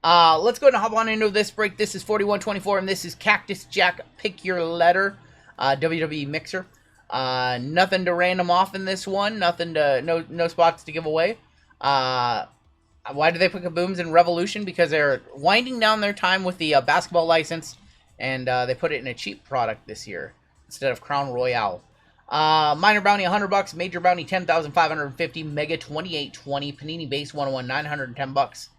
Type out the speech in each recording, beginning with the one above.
Let's go ahead and hop on into this break. This is 4124, and this is Cactus Jack Pick Your Letter, WWE Mixer. Nothing to random off in this one. Nothing to no spots to give away. Why do they put Kabooms in Revolution? Because they're winding down their time with the basketball license, and they put it in a cheap product this year instead of Crown Royale. Minor bounty $100, major bounty 10,550, mega 2820, panini base 101 $910.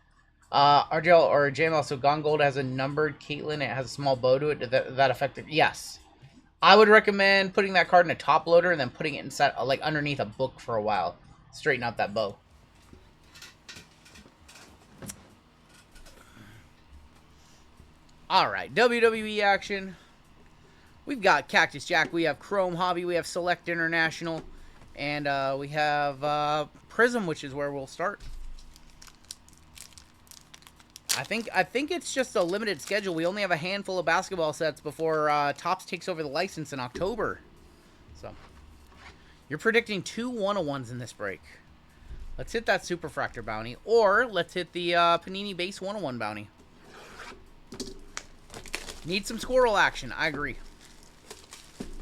RGL or JML, so Gone Gold has a numbered Caitlyn. It has a small bow to it. Did that affect it? Yes. I would recommend putting that card in a top loader and then putting it inside, like underneath a book for a while. Straighten out that bow. Alright, WWE action. We've got Cactus Jack, we have Chrome Hobby, we have Select International, and we have Prism, which is where we'll start. I think it's just a limited schedule. We only have a handful of basketball sets before Topps takes over the license in October. So, you're predicting 2 101s in this break. Let's hit that Superfractor bounty, or let's hit the Panini Base 101 bounty. Need some squirrel action, I agree.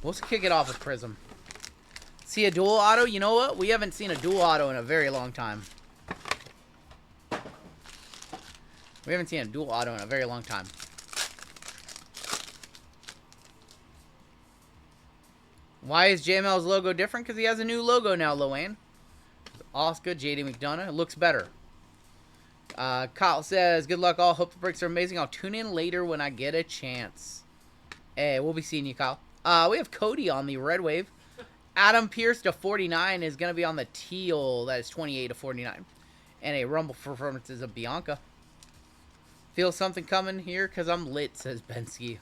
Let's kick it off with Prism. See a dual auto? You know what? We haven't seen a dual auto in a very long time. We haven't seen a dual auto in a very long time. Why is JML's logo different? Because he has a new logo now, Loane. Oscar, JD McDonough. It looks better. Kyle says, good luck all. Hope the breaks are amazing. I'll tune in later when I get a chance. Hey, we'll be seeing you, Kyle. We have Cody on the Red Wave. Adam Pierce to 49 is going to be on the teal. That is 28 to 49. And a Rumble performances of Bianca. Feel something coming here because I'm lit, says Bensky.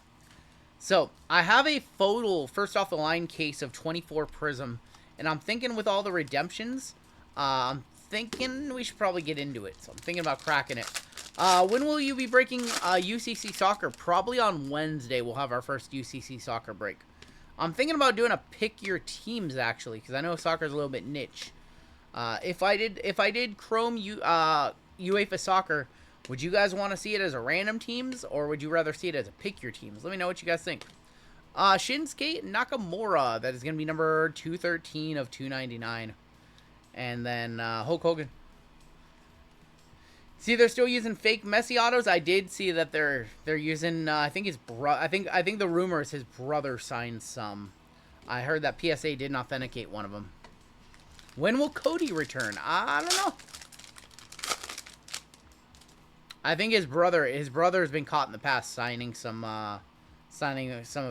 So, I have a photo, first off the line case of 24 Prism. And I'm thinking with all the redemptions, I'm thinking we should probably get into it. So, I'm thinking about cracking it. When will you be breaking UCC Soccer? Probably on Wednesday we'll have our first UCC Soccer break. I'm thinking about doing a pick your teams, actually, because I know soccer's a little bit niche. If I did Chrome UEFA Soccer, would you guys want to see it as a random teams, or would you rather see it as a pick your teams? Let me know what you guys think. Shinsuke Nakamura, that is going to be number 213 of 299. And then Hulk Hogan. See, they're still using fake Messi autos. I did see that they're using. I think I think the rumor is his brother signed some. I heard that PSA didn't authenticate one of them. When will Cody return? I don't know. I think his brother has been caught in the past signing some of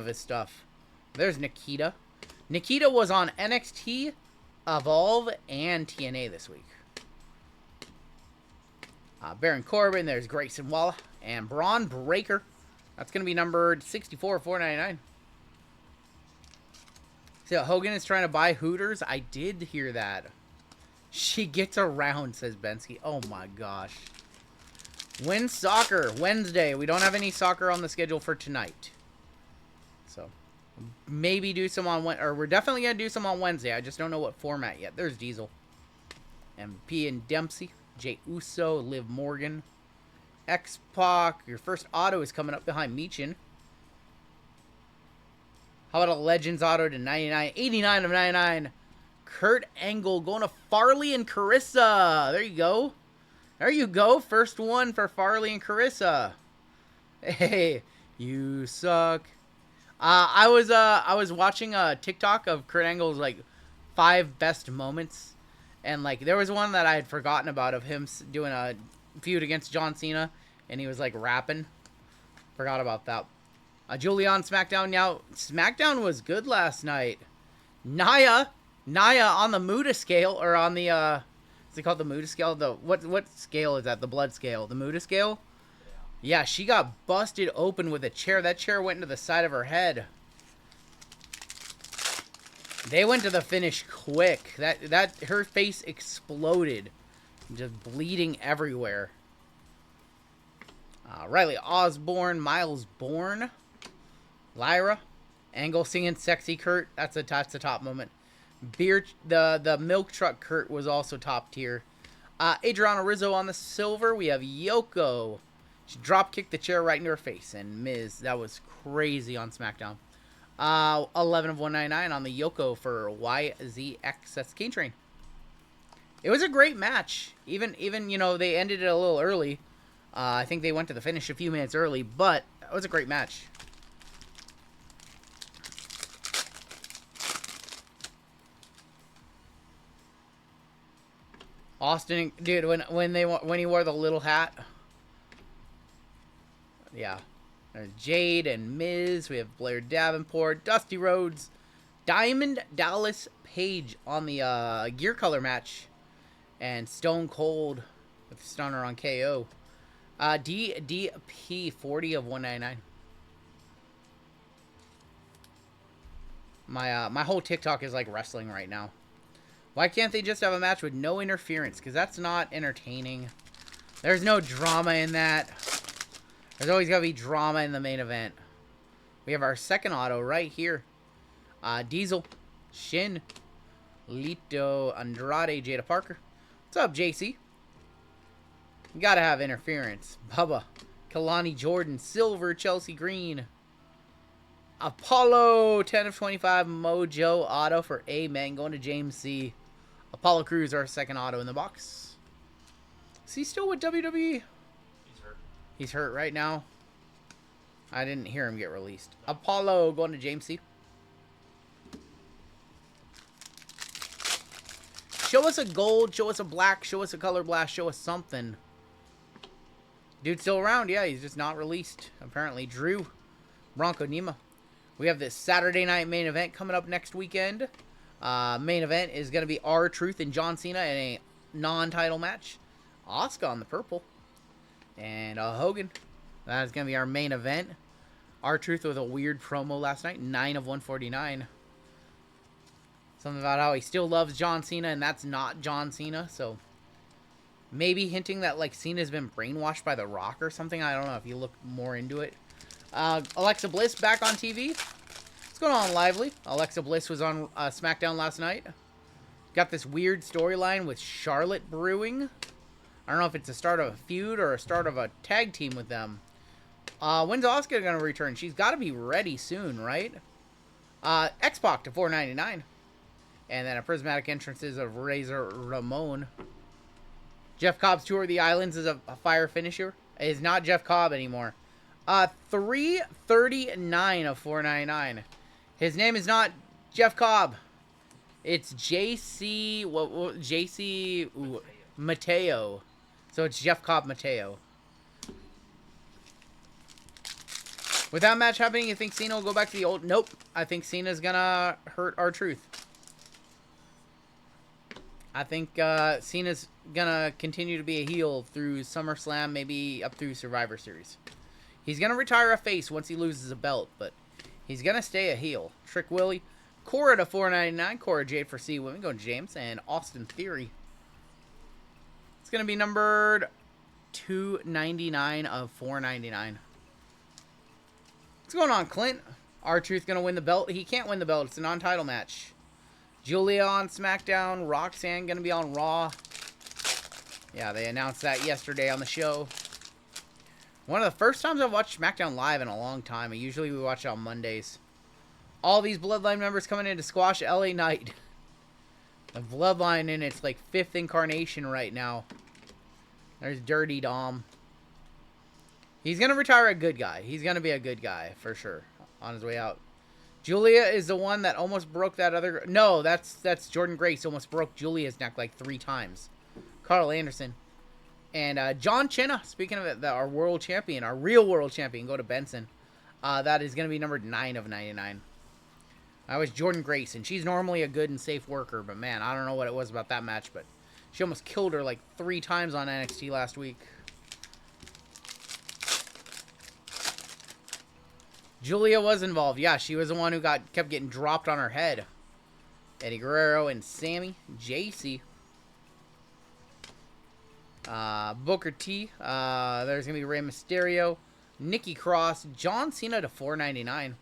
his stuff. There's Nikita. Nikita was on NXT, Evolve, and TNA this week. Baron Corbin, there's Grayson Waller, and Braun Breaker. That's going to be numbered 64, 499. So Hogan is trying to buy Hooters. I did hear that. She gets around, says Bensky. Oh my gosh. When's soccer? Wednesday. We don't have any soccer on the schedule for tonight. So, maybe do some on Wednesday. Or we're definitely going to do some on Wednesday. I just don't know what format yet. There's Diesel. MP and Dempsey. Jay Uso. Liv Morgan. X-Pac. Your first auto is coming up behind Meechin. How about a Legends auto to 99? 89 of 99. Kurt Angle going to Farley and Carissa. There you go. There you go. First one for Farley and Carissa. Hey, you suck. I was watching a TikTok of Kurt Angle's like 5 best moments, and like there was one that I had forgotten about of him doing a feud against John Cena, and he was like rapping. Forgot about that. Julian SmackDown. Now SmackDown was good last night. Nia on the Muda scale, or on the is it called the Muda scale? The what scale is that? The blood scale. The Muda scale? Yeah, she got busted open with a chair. That chair went into the side of her head. They went to the finish quick. That her face exploded. Just bleeding everywhere. Riley Osborne, Miles Bourne, Lyra, Angle singing "Sexy Kurt." That's a top moment. The milk truck Kurt was also top tier. Adriana Rizzo on the silver. We have Yoko She drop kicked the chair right into her face. And Miz, that was crazy on SmackDown. 11 of 199 on the Yoko for YZX. That's Kane Train. It was a great match. Even you know, they ended it a little early. I think they went to the finish a few minutes early, but it was a great match. Austin, dude, when he wore the little hat, yeah. There's Jade and Miz. We have Blair Davenport, Dusty Rhodes, Diamond Dallas Page on the gear color match, and Stone Cold with Stunner on KO. DDP 40 of 199. My whole TikTok is like wrestling right now. Why can't they just have a match with no interference? Because that's not entertaining. There's no drama in that. There's always got to be drama in the main event. We have our second auto right here. Diesel, Shin, Lito Andrade, Jada Parker. What's up, JC? You gotta have interference. Bubba, Kalani Jordan, Silver, Chelsea Green. Apollo, 10 of 25, Mojo auto for Amen. Going to James C. Apollo Crews, our second auto in the box. Is he still with WWE? He's hurt. He's hurt right now. I didn't hear him get released. Apollo going to James C. Show us a gold, show us a black, show us a color blast, show us something. Dude's still around. Yeah, he's just not released. Apparently. Drew, Bronco Nima. We have this Saturday night main event coming up next weekend. Main event is going to be R-Truth and John Cena in a non-title match. Asuka on the purple. And Hogan. That is going to be our main event. R-Truth with a weird promo last night. 9 of 149. Something about how he still loves John Cena, and that's not John Cena. So, maybe hinting that, like, Cena's been brainwashed by The Rock or something. I don't know if you look more into it. Alexa Bliss back on TV. What's going on, Lively? Alexa Bliss was on SmackDown last night. Got this weird storyline with Charlotte brewing. I don't know if it's the start of a feud or a start of a tag team with them. When's Asuka going to return? She's got to be ready soon, right? X-Pac to $4.99. And then a prismatic entrances of Razor Ramon. Jeff Cobb's Tour of the Islands is a fire finisher. It is not Jeff Cobb anymore. $3.39 of $4.99. His name is not Jeff Cobb. It's JC. JC Mateo. So it's Jeff Cobb Mateo. With that match happening, you think Cena will go back to the old? Nope. I think Cena's gonna hurt R-Truth. I think Cena's gonna continue to be a heel through SummerSlam, maybe up through Survivor Series. He's gonna retire a face once he loses a belt, but he's gonna stay a heel. Trick Willie, Cora to $4.99. Cora Jade for C Women. Going James and Austin Theory. It's gonna be numbered $2.99 of $4.99. What's going on, Clint? R-Truth gonna win the belt? He can't win the belt. It's a non-title match. Julia on SmackDown. Roxanne going to be on Raw. Yeah, they announced that yesterday on the show. One of the first times I've watched SmackDown live in a long time. Usually we watch it on Mondays. All these Bloodline members coming in to squash LA Knight. The Bloodline in its like 5th incarnation right now. There's Dirty Dom. He's going to retire a good guy. He's going to be a good guy for sure on his way out. Julia is the one that almost broke that other... No, that's Jordan Grace almost broke Julia's neck like 3 times. Carl Anderson. And John Cena, speaking of it, our world champion, our real world champion, go to Benson. That is going to be numbered 9 of 99. That was Jordan Grace, and she's normally a good and safe worker, but man, I don't know what it was about that match, but she almost killed her like 3 times on NXT last week. Julia was involved. Yeah, she was the one who kept getting dropped on her head. Eddie Guerrero and Sammy. JC. Booker T. There's going to be Rey Mysterio. Nikki Cross. John Cena to $4.99.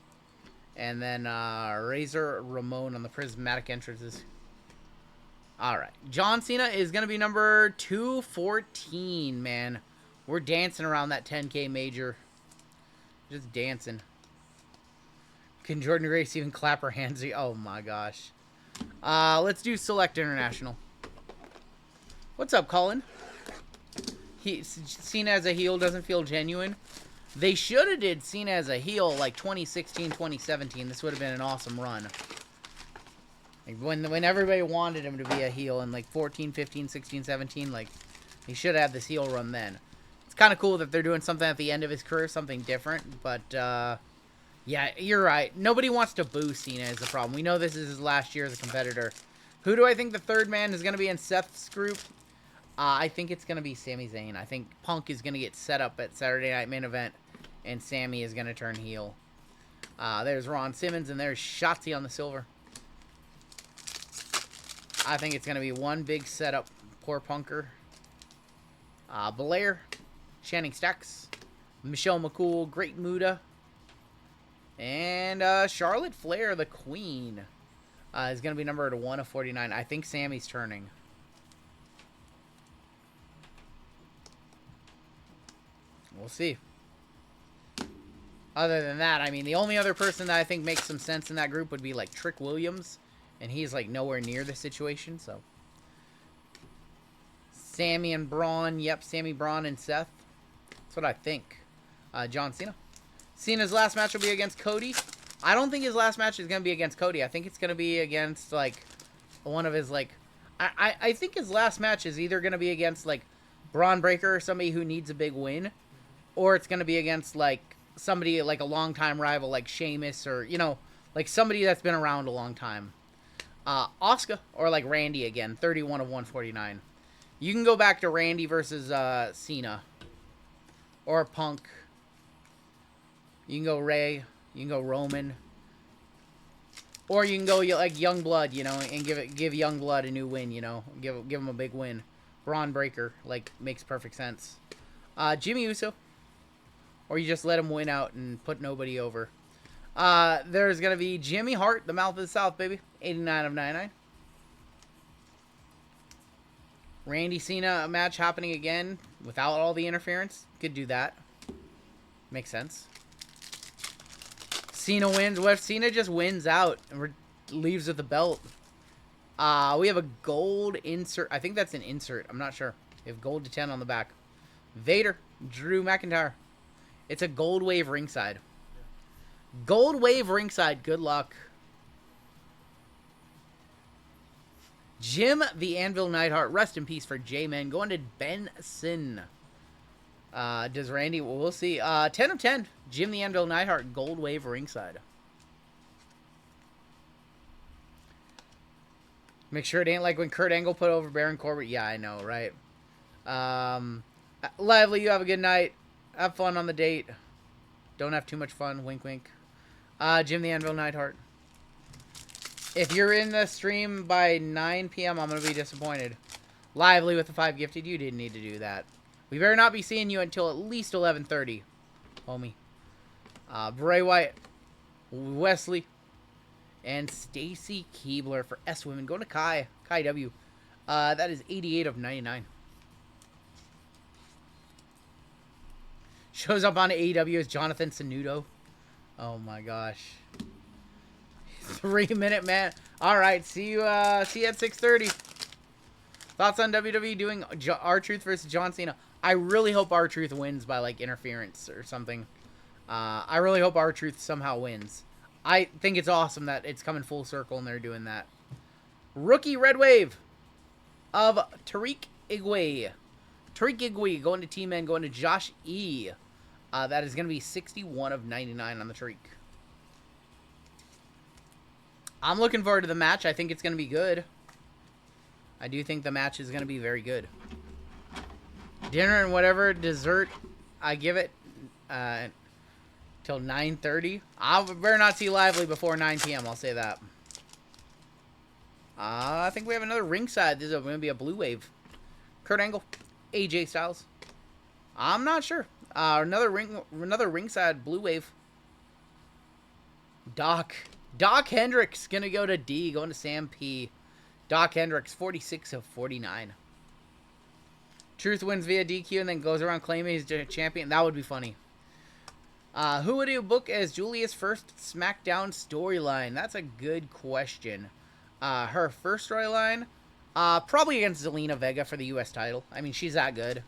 And then Razor Ramon on the prismatic entrances. Alright. John Cena is going to be number 214, man. We're dancing around that 10K major. Just dancing. Can Jordan Grace even clap her hands? Oh my gosh. Let's do Select International. What's up, Colin? Cena as a heel doesn't feel genuine. They should have did Cena as a heel like 2016, 2017. This would have been an awesome run. Like when everybody wanted him to be a heel in like 14, 15, 16, 17, like he should have this heel run then. It's kind of cool that they're doing something at the end of his career, something different, but yeah, you're right. Nobody wants to boo Cena is the problem. We know this is his last year as a competitor. Who do I think the third man is going to be in Seth's group? I think it's going to be Sami Zayn. I think Punk is going to get set up at Saturday Night Main Event, and Sami is going to turn heel. There's Ron Simmons, and there's Shotzi on the silver. I think it's going to be one big setup. Poor Punker. Belair, Channing Stacks, Michelle McCool, Great Muda, and Charlotte Flair, the Queen, is going to be numbered 1 of 49. I think Sammy's turning. We'll see. Other than that, I mean, the only other person that I think makes some sense in that group would be, like, Trick Williams. And he's, like, nowhere near the situation, so. Sammy and Braun. Yep, Sammy, Braun, and Seth. That's what I think. John Cena. Cena's last match will be against Cody. I don't think his last match is going to be against Cody. I think it's going to be against, like, one of his, like... I think his last match is either going to be against, like, Braun Breaker or somebody who needs a big win. Or it's going to be against, like, somebody, like, a longtime rival, like Sheamus, or, you know, like, somebody that's been around a long time. Asuka, or, like, Randy again, 31 of 149. You can go back to Randy versus Cena. Or Punk. You can go Ray. You can go Roman. Or you can go, like, Youngblood, you know, and give Youngblood a new win, you know. Give him a big win. Braun Breaker, like, makes perfect sense. Jimmy Uso. Or you just let him win out and put nobody over. There's going to be Jimmy Hart, the Mouth of the South, baby. 89 of 99. Randy Cena match happening again without all the interference. Could do that. Makes sense. Cena wins. What if Cena just wins out and leaves with the belt? We have a gold insert. I think that's an insert. I'm not sure. We have gold to 10 on the back. Vader, Drew McIntyre. It's a gold wave ringside. Gold wave ringside. Good luck. Jim the Anvil Neidhart. Rest in peace for J-Men. Going to Benson. Does Randy... We'll see. 10 of 10. Jim the Anvil Neidhart. Gold wave ringside. Make sure it ain't like when Kurt Angle put over Baron Corbin. Yeah, I know, right? Lively, you have a good night. Have fun on the date. Don't have too much fun. Wink, wink. Jim the Anvil Neidhart. If you're in the stream by 9 p.m., I'm going to be disappointed. Lively with the 5 gifted. You didn't need to do that. We better not be seeing you until at least 11:30, homie. Bray Wyatt, Wesley, and Stacy Keebler for S Women. Going to Kai W. That is 88 of 99. Shows up on AEW as Jonathan Sanudo. Oh my gosh. 3-minute man. All right, see you at 6:30. Thoughts on WWE doing R-Truth versus John Cena? I really hope R-Truth wins by like interference or something. I really hope R-Truth somehow wins. I think it's awesome that it's coming full circle and they're doing that. Rookie Red Wave of Tariq Igwe. Tariq Igwe going to T-Men, going to Josh E. That is going to be 61 of 99 on the Tariq. I'm looking forward to the match. I think it's going to be good. I do think the match is going to be very good. Dinner and whatever dessert I give it till 9:30. I better not see Lively before 9 p.m. I'll say that. I think we have another ringside. This is going to be a blue wave. Kurt Angle, AJ Styles. I'm not sure. Another ringside blue wave. Doc Hendricks gonna go to D, going to Sam P. Doc Hendricks, 46 of 49. Truth wins via DQ and then goes around claiming he's a champion. That would be funny. Who would you book as Julia's first SmackDown storyline? That's a good question. Her first storyline, probably against Zelina Vega for the U.S. title. I mean, she's that good.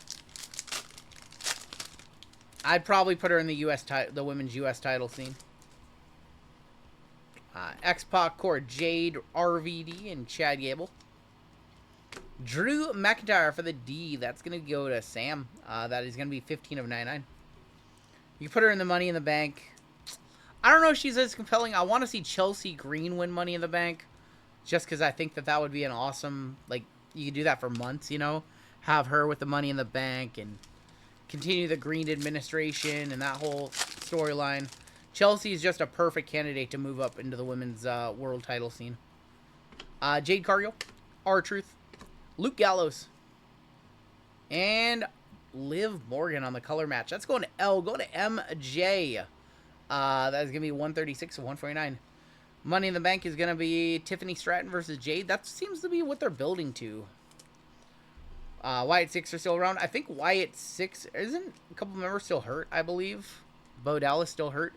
I'd probably put her in the the women's U.S. title scene. X-Pac, Core, Jade, RVD, and Chad Gable. Drew McIntyre for the D. That's going to go to Sam. That is going to be 15 of 99. You put her in the Money in the Bank. I don't know if she's as compelling. I want to see Chelsea Green win Money in the Bank. Just because I think that would be an awesome... Like, you could do that for months, you know? Have her with the Money in the Bank and continue the Green administration and that whole storyline. Chelsea is just a perfect candidate to move up into the women's world title scene. Jade Cargill, R-Truth, Luke Gallows, and Liv Morgan on the color match. That's going to L. Going to MJ. That is going to be 136 of 149. Money in the Bank is going to be Tiffany Stratton versus Jade. That seems to be what they're building to. Wyatt 6 are still around. I think Wyatt 6, isn't a couple members still hurt, I believe. Bo Dallas still hurt.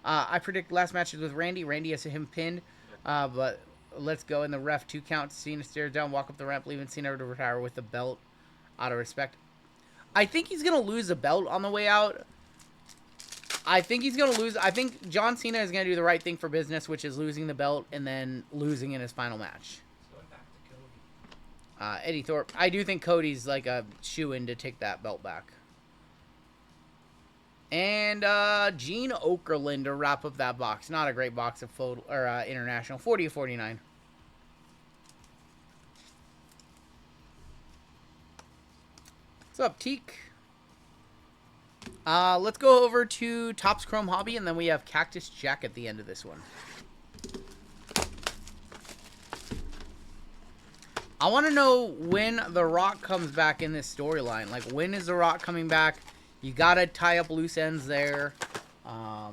I predict last matches with Randy. Randy has him pinned. But let's go in the ref 2 count. Cena stares down, walk up the ramp, leaving Cena to retire with the belt. Out of respect. I think he's going to lose the belt on the way out. I think he's going to lose. I think John Cena is going to do the right thing for business, which is losing the belt and then losing in his final match. Going back to Cody. Eddie Thorpe. I do think Cody's like a shoo-in to take that belt back. And Gene Okerlund to wrap up that box. Not a great box of international. 40 of 49. What's up, Teak? Let's go over to Topps Chrome Hobby, and then we have Cactus Jack at the end of this one. I want to know when The Rock comes back in this storyline. Like, when is The Rock coming back? You got to tie up loose ends there.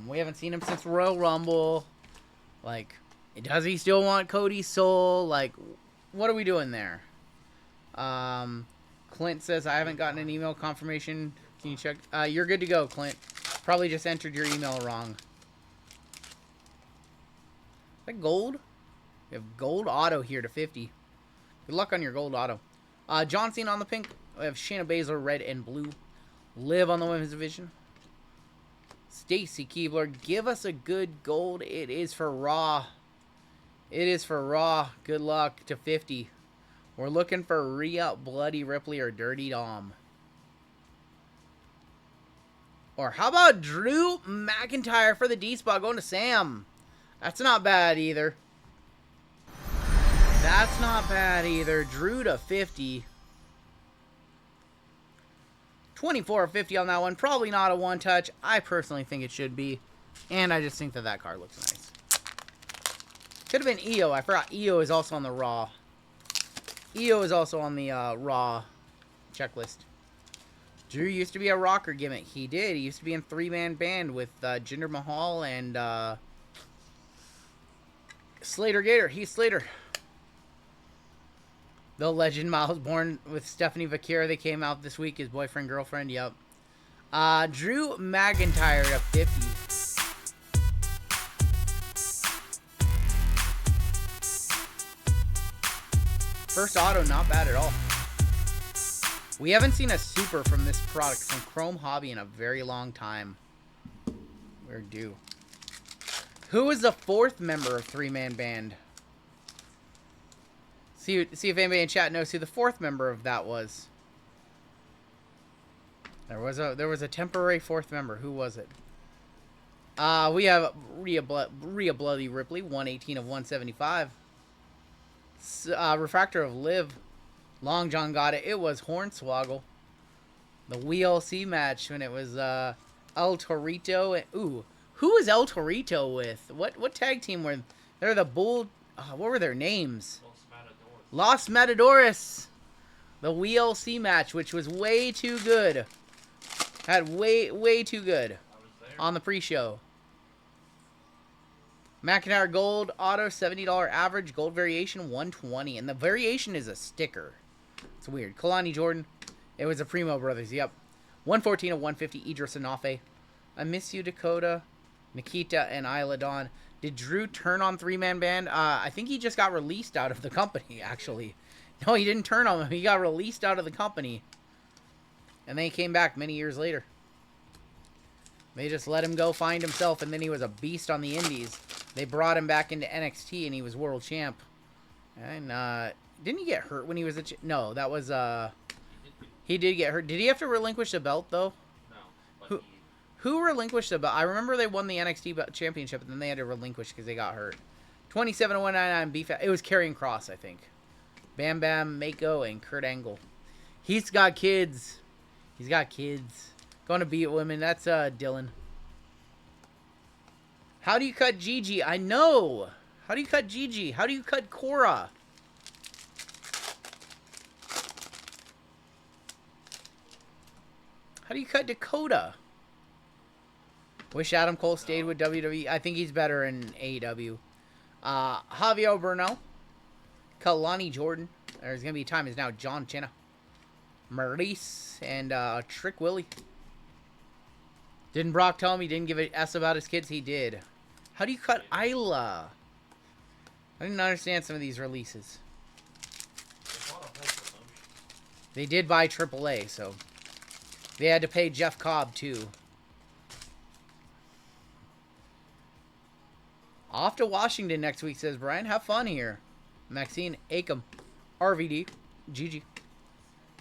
We haven't seen him since Royal Rumble. Like, does he still want Cody's soul? Like, what are we doing there? Clint says, I haven't gotten an email confirmation. Can you check? You're good to go, Clint. Probably just entered your email wrong. Is that gold? We have gold auto here to 50. Good luck on your gold auto. John Cena on the pink. We have Shayna Baszler, red and blue. Liv on the women's division. Stacy Keebler, give us a good gold. It is for Raw. It is for Raw. Good luck to 50. We're looking for Rhea, Bloody Ripley, or Dirty Dom. Or how about Drew McIntyre for the D spot going to Sam? That's not bad either. That's not bad either. Drew to 50. 24 of 50 on that one. Probably not a one touch. I personally think it should be. And I just think that that card looks nice. Could have been EO. I forgot EO is also on the Raw. EO is also on the Raw checklist. Drew used to be a rocker gimmick. He did. He used to be in 3-man band with Jinder Mahal and Slater Gator. Heath Slater. The legend Miles Bourne with Stephanie Vakira. They came out this week. His boyfriend, girlfriend. Yep. Drew McIntyre to 50. First auto, not bad at all. We haven't seen a super from this product from Chrome Hobby in a very long time. We're due. Who is the 4th member of 3-man band? See if anybody in chat knows who the 4th member of that was. There was a temporary 4th member. Who was it? We have Rhea Bloody Ripley, 118 of 175. Refractor of Liv. Long John got it. It was Hornswoggle. The WLC match when it was El Torito. Ooh, who was El Torito with? What tag team were? They're the Bull. What were their names? Los Matadores. The WLC match, which was way too good. Had way too good on the pre-show. McIntyre gold auto, $70 average, gold variation 120, and the variation is a sticker. It's weird. Kalani Jordan, It was the Primo brothers. Yep. 114 of 150. Idris Anafe. I miss you, Dakota. Nikita and Isla Dawn. Did Drew turn on three-man band? I think he just got released out of the company, actually. No, he didn't turn on him. He got released out of the company. And then he came back many years later. They just let him go find himself, and then he was a beast on the indies. They brought him back into NXT, and he was world champ. And, didn't he get hurt when he was a... No, that was, He did get hurt. Did he have to relinquish the belt, though? No. Who relinquished the belt? I remember they won the NXT championship, and then they had to relinquish because they got hurt. 27 199 beef. It was Karrion Kross, I think. Bam Bam, Mako, and Kurt Angle. He's got kids. He's got kids. Going to beat women. That's Dylan. How do you cut Gigi? I know. How do you cut Gigi? How do you cut Cora? How do you cut Dakota? Wish Adam Cole stayed with WWE. I think he's better in AEW. Javier Bernal. Kalani Jordan. There's going to be time is now. John Cena. Maurice. And Trick Willie. Didn't Brock tell him he didn't give a S about his kids? He did. How do you cut Isla? I didn't understand some of these releases. They did buy AAA, so... They had to pay Jeff Cobb, too. Off to Washington next week, says Brian. Have fun here. Maxine Akam. RVD. GG.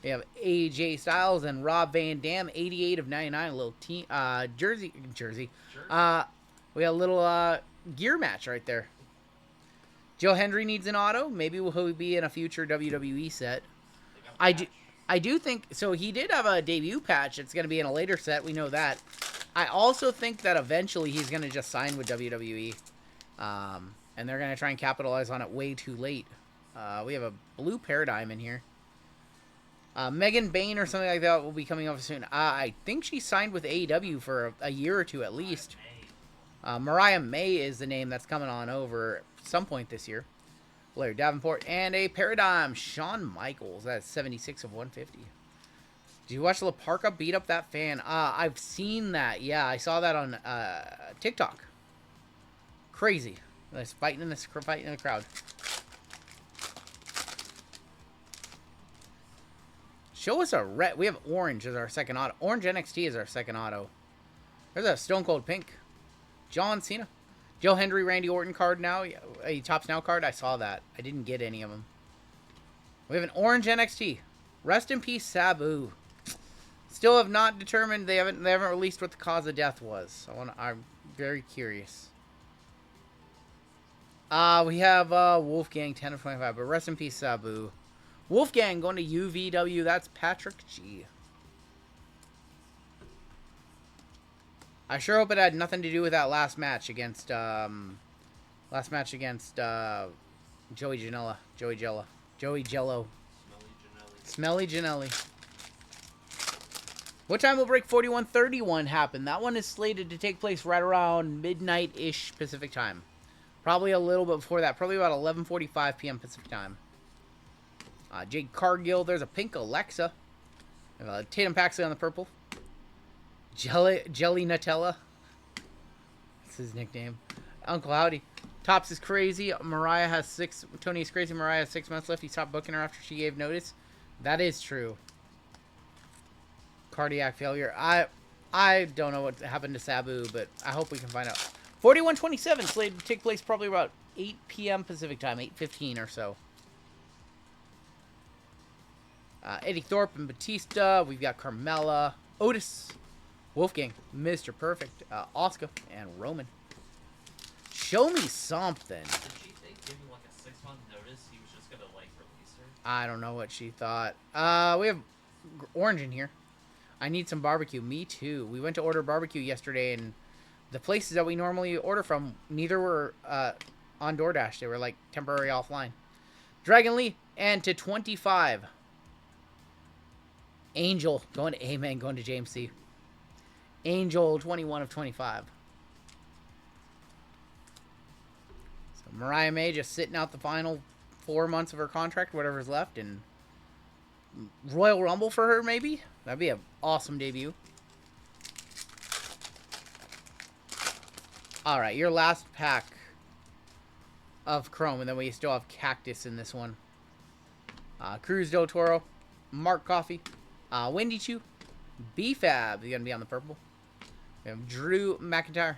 We have AJ Styles and Rob Van Dam. 88 of 99. A little team, jersey. We got a little gear match right there. Joe Hendry needs an auto. Maybe he'll be in a future WWE set. I do think, so he did have a debut patch. It's going to be in a later set. We know that. I also think that eventually he's going to just sign with WWE. And they're going to try and capitalize on it way too late. We have a blue Paradigm in here. Megan Bain or something like that will be coming up soon. I think she signed with AEW for a year or two at least. Mariah May is the name that's coming on over at some point this year. Larry Davenport, and a Paradigm, Shawn Michaels. That's 76 of 150. Did you watch La Parka beat up that fan? I've seen that. Yeah, I saw that on TikTok. Crazy. That's fighting in the crowd. Show us a red. We have orange as our second auto. Orange NXT is our second auto. There's a Stone Cold Pink. John Cena. Joe Hendry, Randy Orton card now. A Tops Now card. I saw that. I didn't get any of them. We have an orange NXT. Rest in peace, Sabu. Still have not determined. They haven't released what the cause of death was. I'm very curious. We have Wolfgang 10 of 25. But rest in peace, Sabu. Wolfgang going to UVW. That's Patrick G. I sure hope it had nothing to do with that last match against Joey Janela. Joey Jello. Smelly Janelli. What time will Break 4131 happen? That one is slated to take place right around midnight-ish Pacific time. Probably a little bit before that. Probably about 11:45 p.m. Pacific time. Jade Cargill. There's a pink Alexa. Tatum Paxley on the purple. Jelly Nutella. That's his nickname. Uncle Howdy. Tops is crazy. Mariah has 6. Tony is crazy. Mariah has 6 months left. He stopped booking her after she gave notice. That is true. Cardiac failure. I don't know what happened to Sabu, but I hope we can find out. 4127 slated to take place probably about 8 p.m. Pacific time. 8:15 or so. Eddie Thorpe and Batista. We've got Carmella. Otis. Wolfgang, Mr. Perfect, Oscar, and Roman. Show me something. Did she think giving like a 6-month notice he was just gonna like release her? I don't know what she thought. We have orange in here. I need some barbecue. Me too. We went to order barbecue yesterday, and the places that we normally order from, neither were on DoorDash. They were like temporary offline. Dragon Lee, and to 25. Angel going to Amen, going to James C. Angel, 21 of 25. So Mariah May just sitting out the final 4 months of her contract, whatever's left, and Royal Rumble for her, maybe? That'd be an awesome debut. Alright, your last pack of Chrome, and then we still have Cactus in this one. Cruz Del Toro, Mark Coffey, Wendy Chu, B-Fab, he's going to be on the purple. We have Drew McIntyre,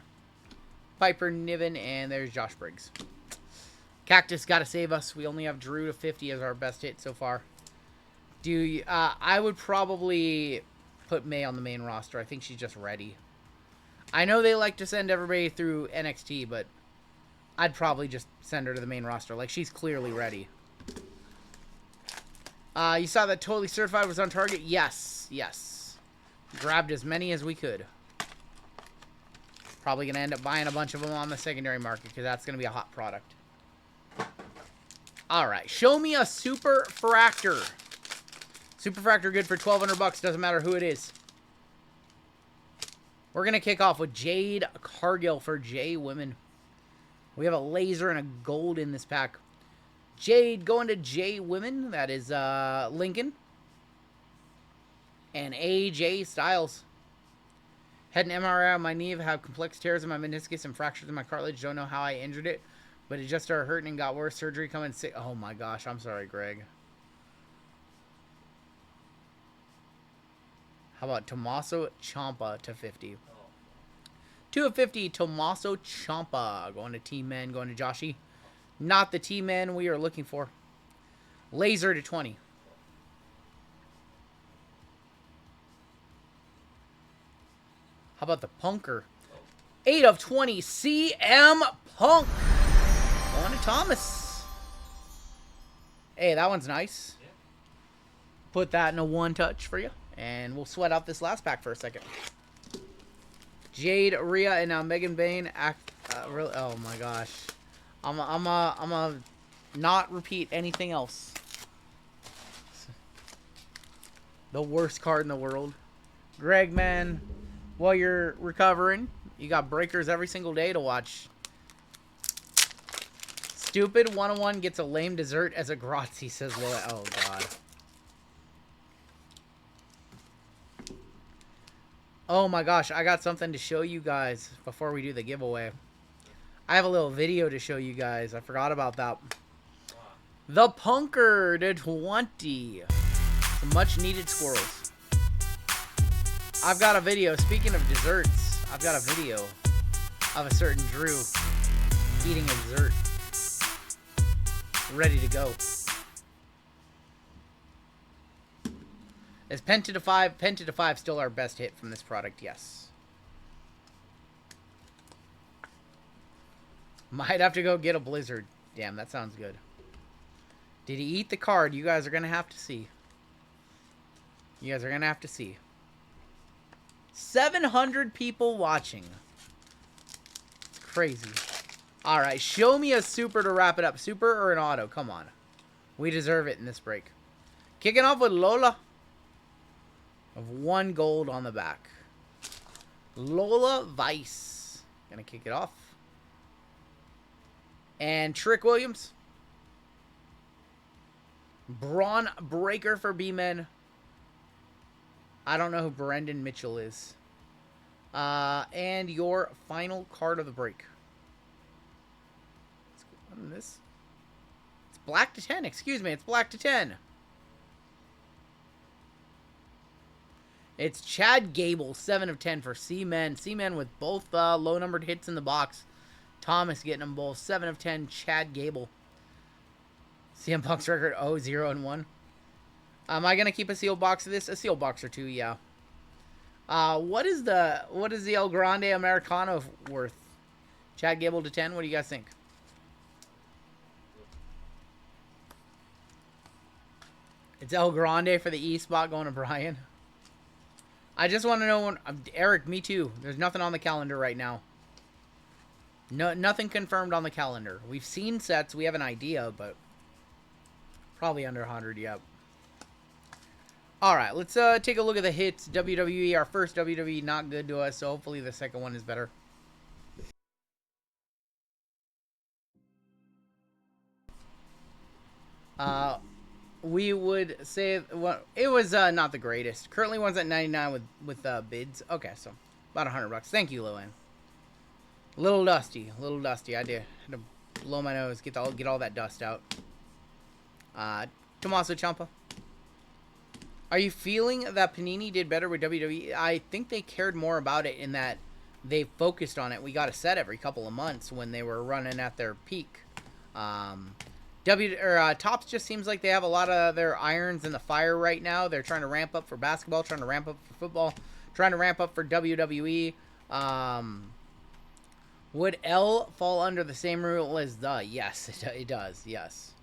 Piper Niven, and there's Josh Briggs. Cactus got to save us. We only have Drew to 50 as our best hit so far. I would probably put May on the main roster. I think she's just ready. I know they like to send everybody through NXT, but I'd probably just send her to the main roster. Like, she's clearly ready. You saw that Totally Certified was on target? Yes, yes. Grabbed as many as we could. Probably going to end up buying a bunch of them on the secondary market because that's going to be a hot product. Alright, show me a Super Fractor. Super Fractor good for $1,200 bucks. Doesn't matter who it is. We're going to kick off with Jade Cargill for J Women. We have a laser and a gold in this pack. Jade going to J Women. That is Lincoln. And AJ Styles. Had an MRI on my knee. I have complex tears in my meniscus and fractures in my cartilage. Don't know how I injured it, but it just started hurting and got worse. Surgery coming sick. Oh my gosh. I'm sorry, Greg. How about Tommaso Ciampa to 50? 2 of 50, Tommaso Ciampa. Going to T-Men, going to Joshy. Not the T-Men we are looking for. Laser to 20. How about the Punker? 8 of 20, CM Punk. Going to Thomas. Hey, that one's nice. Put that in a one touch for you. And we'll sweat out this last pack for a second. Jade, Rhea, and now Megan Bain. Really, oh my gosh. I'm a not repeat anything else. The worst card in the world. Greg, man, while you're recovering, you got breakers every single day to watch. Stupid 101 gets a lame dessert as a grazie, says Lloyd. Oh, God. Oh, my gosh. I got something to show you guys before we do the giveaway. I have a little video to show you guys. I forgot about that. The Punker to 20. Some much-needed squirrels. I've got a video. Speaking of desserts, I've got a video of a certain Drew eating a dessert. Ready to go. Is Penta to 5? Penta to 5 still our best hit from this product? Yes. Might have to go get a Blizzard. Damn, that sounds good. Did he eat the card? You guys are going to have to see. You guys are going to have to see. 700 people watching. It's crazy. Alright, show me a super to wrap it up. Super or an auto? Come on. We deserve it in this break. Kicking off with Lola. Of 1 gold on the back. Lola Vice. Gonna kick it off. And Trick Williams. Braun Breaker for B-Men. I don't know who Brendan Mitchell is. And your final card of the break. This. It's black to 10. Excuse me. It's black to 10. It's Chad Gable, 7 of 10 for C-Men. C-Men with both low-numbered hits in the box. Thomas getting them both. 7 of 10, Chad Gable. CM Punk's record 0-0-1. Am I going to keep a sealed box of this? A sealed box or two, yeah. What is the El Grande Americano worth? Chad Gable to 10. What do you guys think? It's El Grande for the E spot going to Brian. I just want to know when... Eric, me too. There's nothing on the calendar right now. No, nothing confirmed on the calendar. We've seen sets. We have an idea, but... Probably under 100, yep. Alright, let's take a look at the hits. WWE, our first WWE, not good to us, so hopefully the second one is better. we would say well, it was not the greatest. Currently, one's at 99 with bids. Okay, so about $100. Thank you, Loan. A little dusty, a little dusty. I did had to blow my nose, get all that dust out. Tommaso Ciampa. Are you feeling that Panini did better with WWE? I think they cared more about it in that they focused on it. We got a set every couple of months when they were running at their peak. Topps just seems like they have a lot of their irons in the fire right now. They're trying to ramp up for basketball, trying to ramp up for football, trying to ramp up for WWE. Would L fall under the same rule as the? Yes, it does. Yes.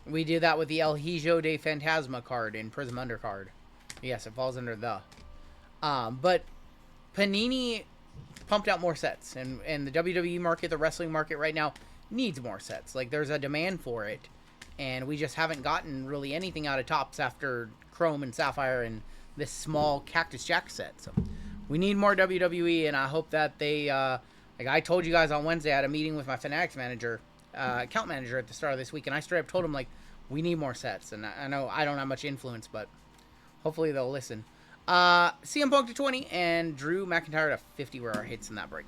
We did that with the El Hijo de Fantasma card in Prism Undercard. Yes, it falls under the. But Panini pumped out more sets, and the WWE market, the wrestling market right now needs more sets. Like, there's a demand for it, and we just haven't gotten really anything out of Topps after Chrome and Sapphire and this small Cactus Jack set. So we need more WWE, and I hope that they, like I told you guys on Wednesday, I had a meeting with my Fanatics manager, account manager at the start of this week, and I straight up told him, like, we need more sets. And I know I don't have much influence, but hopefully they'll listen. CM Punk to 20 and Drew McIntyre to 50 were our hits in that break.